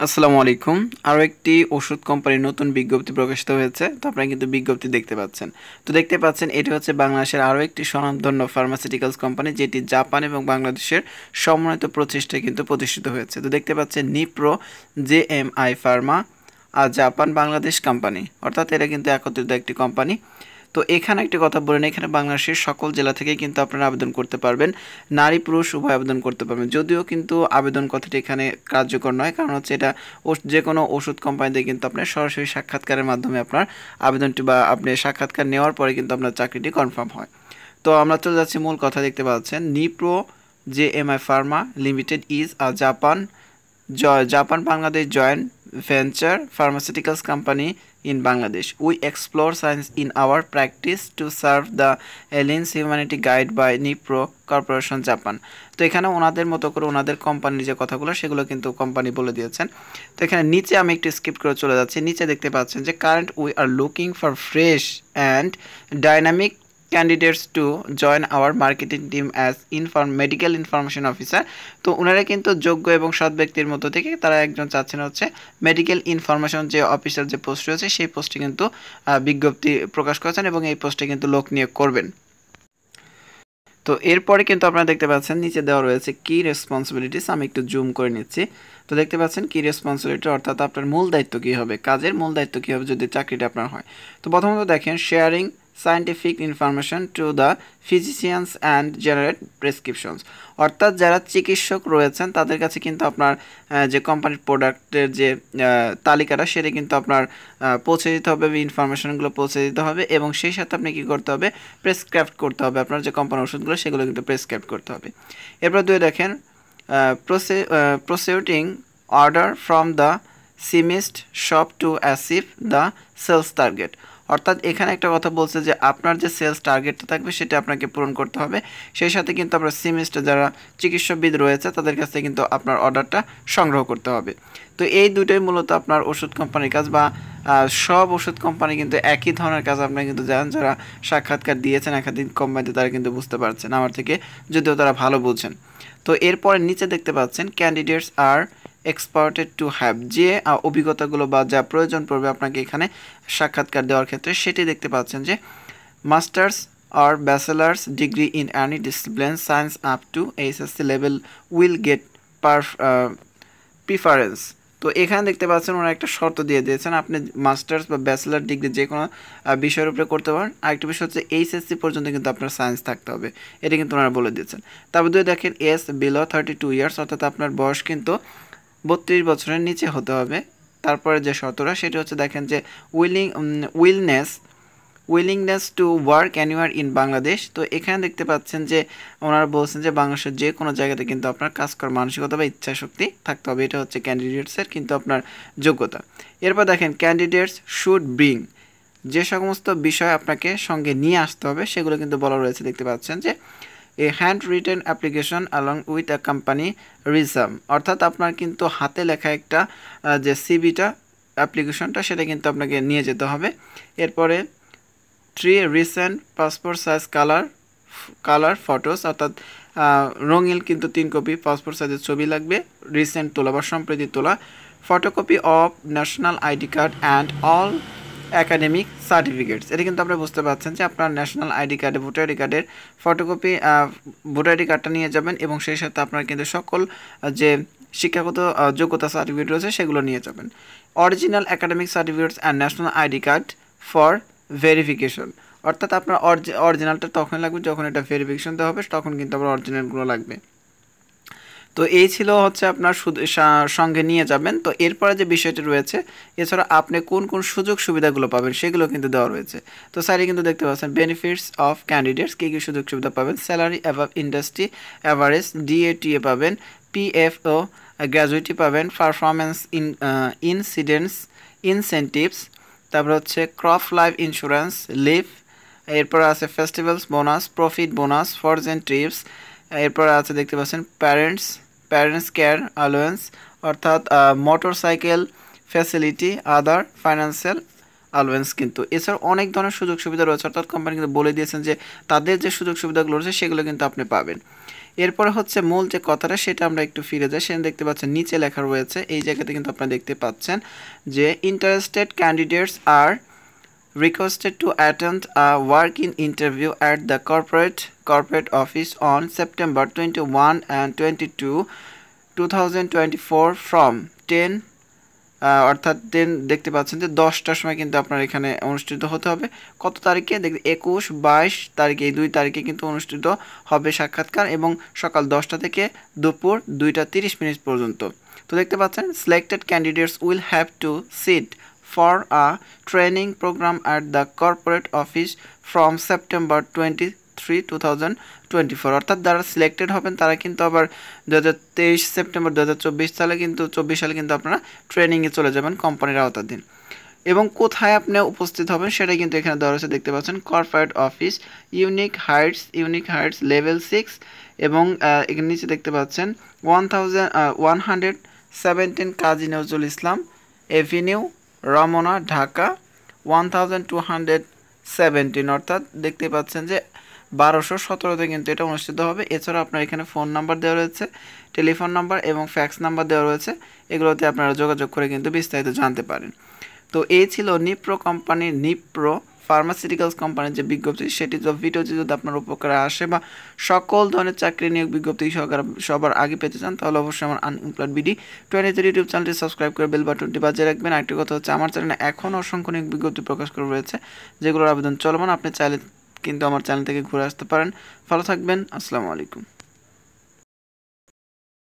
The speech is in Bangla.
আসসালামু আলাইকুম। আরও একটি ওষুধ কোম্পানির নতুন বিজ্ঞপ্তি প্রকাশিত হয়েছে। তো আপনারা কিন্তু বিজ্ঞপ্তি দেখতে পাচ্ছেন। তো দেখতে পাচ্ছেন এটি হচ্ছে বাংলাদেশের আরও একটি স্বনামধন্য ফার্মাসিউটিক্যালস কোম্পানি, যেটি জাপান এবং বাংলাদেশের সমন্বিত প্রচেষ্টায় কিন্তু প্রতিষ্ঠিত হয়েছে। তো দেখতে পাচ্ছেন নিপ্রো জেএমআই ফার্মা আর জাপান বাংলাদেশ কোম্পানি, অর্থাৎ এরা কিন্তু একত্রিত একটি কোম্পানি। তো এখানে একটি কথা বলেন, এখানে বাংলাদেশের সকল জেলা থেকে কিন্তু আপনারা আবেদন করতে পারবেন, নারী পুরুষ উভয় আবেদন করতে পারবেন। যদিও কিন্তু আবেদন কথাটি এখানে কার্যকর নয়, কারণ হচ্ছে এটা যে কোনো ওষুধ কোম্পানিতে কিন্তু আপনার সরাসরি সাক্ষাৎকারের মাধ্যমে আপনার আবেদনটি বা আপনি সাক্ষাৎকার নেওয়ার পরে কিন্তু আপনার চাকরিটি কনফার্ম হয়। তো আমরা চলে যাচ্ছি মূল কথা। দেখতে পাচ্ছেন Nipro JMI Pharma limited is a Japan Bangladesh joint venture pharmaceuticals company in Bangladesh. We explore science in our practice to serve the aliens humanity guide by Nipro Corporation Japan. তো এখানে ওনাদের মতো করে ওনাদের কোম্পানির যে কথাগুলো সেগুলো কিন্তু কোম্পানি বলে দিয়েছেন। তো এখানে নিচে আমি একটু স্কিপ করে চলে যাচ্ছি। নিচে দেখতে পাচ্ছেন যে current we are looking for fresh and dynamic candidates to join our marketing team as medical information officer. তো ওনারা কিন্তু যোগ্য এবং সৎ ব্যক্তির মধ্য থেকে তারা একজন চাচ্ছেন হচ্ছে মেডিকেল ইনফরমেশন যে অফিসার যে পোস্ট রয়েছে সেই পোস্টে কিন্তু বিজ্ঞপ্তি প্রকাশ করেছেন এবং এই পোস্টে কিন্তু লোক নিয়োগ করবেন। তো এরপরে কিন্তু আপনারা দেখতে পাচ্ছেন নিচে দেওয়া রয়েছে কি রেসপন্সিবিলিটিস। আমি একটু জুম করে নিচ্ছি। তো দেখতে পাচ্ছেন কি রেসপন্সিবিলিটি, অর্থাৎ আপনার মূল দায়িত্ব কী হবে, কাজের মূল দায়িত্ব কী হবে যদি চাকরিটা আপনার হয়। তো প্রথমত দেখেন sharing scientific information to the physicians and generate prescriptions, অর্থাৎ যারা চিকিৎসক রয়েছেন তাদের কাছে কিন্তু আপনার যে কোম্পানির প্রোডাক্টের যে তালিকাটা সেটা কিন্তু আপনার পৌঁছে দিতে হবে, ইনফরমেশনগুলো পৌঁছে দিতে হবে এবং সেই সাথে আপনি কী করতে হবে, প্রেসক্রাইব করতে হবে। আপনার যে কোম্পানির ওষুধগুলো সেগুলো কিন্তু প্রেসক্রাইব করতে হবে। এরপর দেখেন proceeding order from the chemist shop to achieve the sales target, অর্থাৎ এখানে একটা কথা বলছে যে আপনার যে সেলস টার্গেটটা থাকবে সেটা আপনাকে পূরণ করতে হবে। সেই সাথে কিন্তু আপনার সিমিস্টার যারা চিকিৎসকবিদ রয়েছে তাদের কাছ থেকে কিন্তু আপনার অর্ডারটা সংগ্রহ করতে হবে। তো এই দুটোই মূলত আপনার ওষুধ কোম্পানির কাজ, বা সব ওষুধ কোম্পানি কিন্তু একই ধরনের কাজ আপনারা কিন্তু জানেন, যারা সাক্ষাৎকার দিয়েছেন একাধিক কোম্পানিতে তারা কিন্তু বুঝতে পারছেন আমার থেকে, যদিও তারা ভালো বুঝছেন। তো এরপরে নিচে দেখতে পাচ্ছেন ক্যান্ডিডেটস আর এক্সপার্টেড টু হ্যাভ, যে অভিজ্ঞতাগুলো বা যা প্রয়োজন পড়বে আপনাকে এখানে সাক্ষাৎকার দেওয়ার ক্ষেত্রে সেটি দেখতে পাচ্ছেন যে মাস্টার্স আর bachelors degree in any discipline science up to HSC level will get preference. তো এখানে দেখতে পাচ্ছেন ওরা একটা শর্ত দিয়ে দিয়েছেন, আপনি মাস্টার্স বা ব্যাচেলার ডিগ্রি যে কোনো বিষয়ের উপরে করতে পারেন। আরেকটা বিষয় হচ্ছে এইচএসসি পর্যন্ত কিন্তু আপনার সায়েন্স থাকতে হবে, এটা কিন্তু ওনারা বলে দিয়েছেন। তারপর দেখেন এস বিলো 32 ইয়ার্স, অর্থাৎ আপনার বয়স কিন্তু 32 বছরের নিচে হতে হবে। তারপরে যে শর্তটা সেটা হচ্ছে দেখেন যে willingness to work anywhere in Bangladesh. তো এখানে দেখতে পাচ্ছেন যে ওনারা বলছেন যে বাংলাদেশের যে কোনো জায়গাতে কিন্তু আপনার কাজ করার মানসিকতা বা ইচ্ছা শক্তি থাকতে হবে, এটা হচ্ছে ক্যান্ডিডেটসের কিন্তু আপনার যোগ্যতা। এরপর দেখেন ক্যান্ডিডেটস শুড ব্রিং, যে সমস্ত বিষয় আপনাকে সঙ্গে নিয়ে আসতে হবে সেগুলো কিন্তু বলা রয়েছে। দেখতে পাচ্ছেন যে a handwritten application along with a company resume, অর্থাৎ আপনার কিন্তু হাতে লেখা একটা যে সিভিটা অ্যাপ্লিকেশনটা সেটা কিন্তু আপনাকে নিয়ে যেতে হবে। এরপরে 3 recent passport size colour photos, অর্থাৎ রঙিন কিন্তু 3 কপি পাসপোর্ট সাইজের ছবি লাগবে, রিসেন্ট তোলা বা সম্প্রতি তোলা, photocopy of national ID card and all academic certificates. এটা কিন্তু আপনারা বুঝতে পারছেন যে আপনার ন্যাশনাল আইডি কার্ডে ভোটার আইডি কার্ডের ফটোকপি, ভোটার আইডি কার্ডটা নিয়ে যাবেন এবং সেই সাথে আপনার কিন্তু সকল যে শিক্ষাগত যোগ্যতা সার্টিফিকেট রয়েছে সেগুলো নিয়ে যাবেন। Original academic certificates and national ID card for verification, অর্থাৎ আপনার অরিজিনালটা তখন লাগবে যখন এটা ভেরিফিকেশন দেওয়া হবে, তখন কিন্তু আপনার অরিজিনালগুলো লাগবে। তো এই ছিল হচ্ছে আপনার সঙ্গে নিয়ে যাবেন। তো এরপরে যে বিষয়টি রয়েছে, এছাড়া আপনি কোন কোন সুযোগ সুবিধাগুলো পাবেন সেগুলো কিন্তু দেওয়া রয়েছে। তো স্যারই কিন্তু দেখতে পাচ্ছেন বেনিফিটস অফ ক্যান্ডিডেটস, কী কী সুযোগ সুবিধা পাবেন। স্যালারি অ্যাভাব ইন্ডাস্ট্রি অ্যাভারেজ, ডিএটিএ পাবেন, পিএফও গ্র্যাজুইটি পাবেন, পারফরমেন্স ইনসেন্টিভস, তারপর হচ্ছে ক্রপ লাইফ ইন্স্যুরেন্স, লিভ, এরপর আছে festivals bonus, profit bonus, ফরজেন TRIPS, এরপর আছে দেখতে পাচ্ছেন প্যারেন্টস কেয়ার অ্যালাউয়েন্স, অর্থাৎ মোটর সাইকেল ফ্যাসিলিটি, আদার ফাইন্যান্সিয়াল অ্যালাউয়েন্স। কিন্তু এছাড়াও অনেক ধরনের সুযোগ সুবিধা রয়েছে, অর্থাৎ কোম্পানি কিন্তু বলে দিয়েছেন যে তাদের যে সুযোগ সুবিধাগুলো রয়েছে সেগুলো কিন্তু আপনি পাবেন। এরপরে হচ্ছে মূল যে কথাটা সেটা আমরা একটু ফিরে যাই। সেখানে দেখতে পাচ্ছেন নিচে লেখা রয়েছে, এই জায়গাতে কিন্তু আপনারা দেখতে পাচ্ছেন যে interested candidates are requested to attend a work-in interview at the corporate office on September 21 and 22, 2024 from 10 অর্থাৎ দেন দেখতে পাচ্ছেন যে 10টার সময় কিন্তু আপনার এখানে অনুষ্ঠিত হতে হবে। কত তারিখে? 21, 22 তারিখে, এই 2 তারিখে কিন্তু অনুষ্ঠিত হবে সাক্ষাৎকার, এবং সকাল 10টা থেকে দুপুর 2:30 পর্যন্ত। তো দেখতে পাচ্ছেন selected candidates will have to sit for a training program at the corporate office from September 23, 2024 অর্থাৎ যারা সিলেক্টেড হবেন তারা কিন্তু আবার 23 সেপ্টেম্বর 2024 সালে কিন্তু আপনারা ট্রেনিংয়ে চলে যাবেন কোম্পানির আওতাধীন। এবং কোথায় আপনি উপস্থিত হবেন সেটা কিন্তু এখানে দেওয়া রয়েছে, দেখতে পাচ্ছেন corporate office, unique Heights level 6, এবং এখানে নিচে দেখতে পাচ্ছেন 117 কাজী নজরুল ইসলাম এভিনিউ, রমনা, ঢাকা 1217, অর্থাৎ দেখতে পাচ্ছেন যে 1217তে কিন্তু এটা অনুষ্ঠিত হবে। এছাড়া আপনার এখানে ফোন নাম্বার দেওয়া রয়েছে, টেলিফোন নাম্বার এবং ফ্যাক্স নাম্বার দেওয়া রয়েছে, এগুলোতে আপনারা যোগাযোগ করে কিন্তু বিস্তারিত জানতে পারেন। তো এই ছিল নিপ্রো ফার্মাসিউটিক্যালস কোম্পানির যে বিজ্ঞপ্তি, সেটি ভিডিওটি যদি আপনার উপকারে আসে বা সকল ধরনের চাকরি নিয়োগ বিজ্ঞপ্তি সবার আগে পেতে চান, তাহলে অবশ্যই আমার আনএমপ্লয়েড বিডি 23 ইউটিউব চ্যানেলটি সাবস্ক্রাইব করে বেল বাটনটি বাজিয়ে রাখবেন। আরেকটি কথা হচ্ছে, আমার চ্যানেলে এখনও অসংখ্য নিয়োগ বিজ্ঞপ্তি প্রকাশ করা রয়েছে, যেগুলোর আবেদন চলমান। আপনি চাইলে কিন্তু আমার চ্যানেল থেকে ঘুরে আসতে পারেন। ভালো থাকবেন, আসসালামু আলাইকুম।